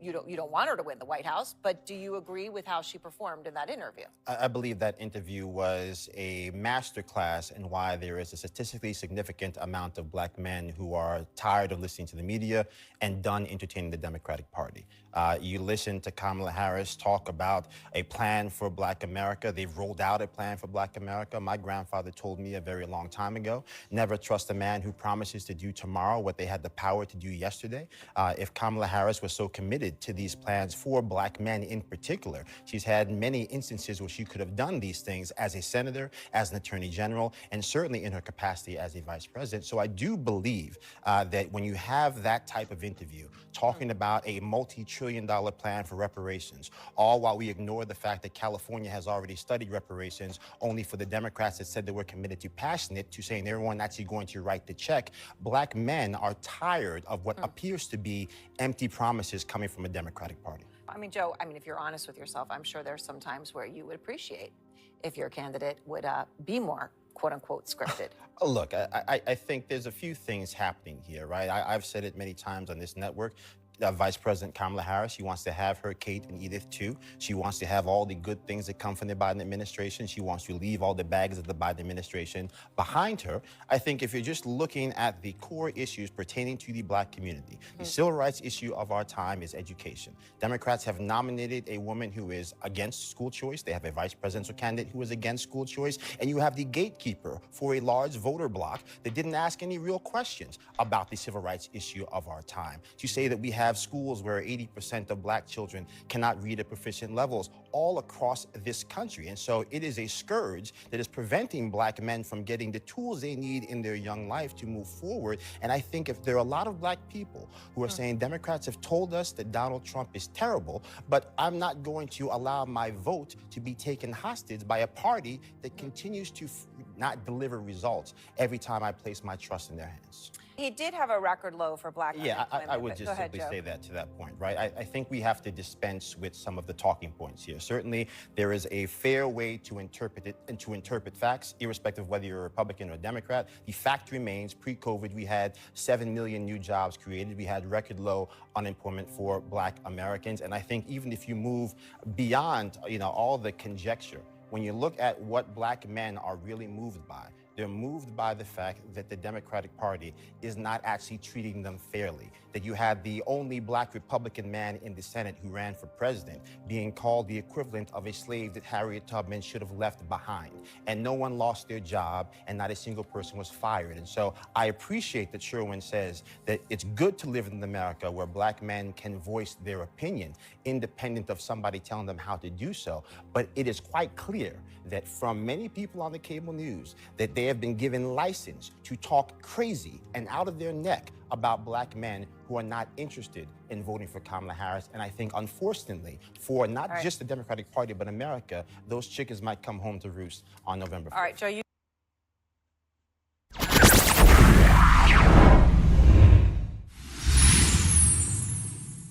you don't want her to win the White House, but do you agree with how she performed in that interview? I believe that interview was a masterclass in why there is a statistically significant amount of black men who are tired of listening to the media and done entertaining the Democratic Party. You listen to Kamala Harris talk about a plan for black America. They've rolled out a plan for black America. My grandfather told me a very long time ago, never trust a man who promises to do tomorrow what they had the power to do yesterday. If Kamala Harris was so committed to these plans for black men in particular, she's had many instances where she could have done these things as a senator, as an attorney general, and certainly in her capacity as a vice president. So I do believe that when you have that type of interview, talking about a multi-trillion-dollar plan for reparations, all while we ignore the fact that California has already studied reparations, only for the Democrats that said they were committed to passing it, to saying everyone actually going to write the check, black men are tired of what appears to be empty promises coming from a Democratic Party. I mean, Joe, if you're honest with yourself, I'm sure there's some times where you would appreciate if your candidate would be more, quote unquote, scripted. Look, I think there's a few things happening here, right? I've said it many times on this network. Vice President Kamala Harris, she wants to have her Kate and Edith too. She wants to have all the good things that come from the Biden administration. She wants to leave all the bags of the Biden administration behind her. I think if you're just looking at the core issues pertaining to the black community, the civil rights issue of our time is education. Democrats have nominated a woman who is against school choice. They have a vice presidential candidate who is against school choice. And you have the gatekeeper for a large voter bloc that didn't ask any real questions about the civil rights issue of our time. To say that we have schools where 80% of black children cannot read at proficient levels all across this country. And so it is a scourge that is preventing black men from getting the tools they need in their young life to move forward. And I think if there are a lot of black people who are saying Democrats have told us that Donald Trump is terrible, but I'm not going to allow my vote to be taken hostage by a party that continues to not deliver results every time I place my trust in their hands. He did have a record low for black unemployment. I would just simply say that to that point, right? I think we have to dispense with some of the talking points here. Certainly, there is a fair way to interpret it and to interpret facts, irrespective of whether you're a Republican or a Democrat. The fact remains, pre-COVID, we had 7 million new jobs created. We had record low unemployment for black Americans. And I think even if you move beyond, all the conjecture, when you look at what black men are really moved by, they're moved by the fact that the Democratic Party is not actually treating them fairly. That you had the only black Republican man in the Senate who ran for president being called the equivalent of a slave that Harriet Tubman should have left behind. And no one lost their job and not a single person was fired. And so I appreciate that Sherwin says that it's good to live in America where black men can voice their opinion independent of somebody telling them how to do so. But it is quite clear that from many people on the cable news that they have been given license to talk crazy and out of their neck about black men who are not interested in voting for Kamala Harris. And I think, unfortunately, for not just the Democratic Party, but America, those chickens might come home to roost on November 4th. All right, Joe,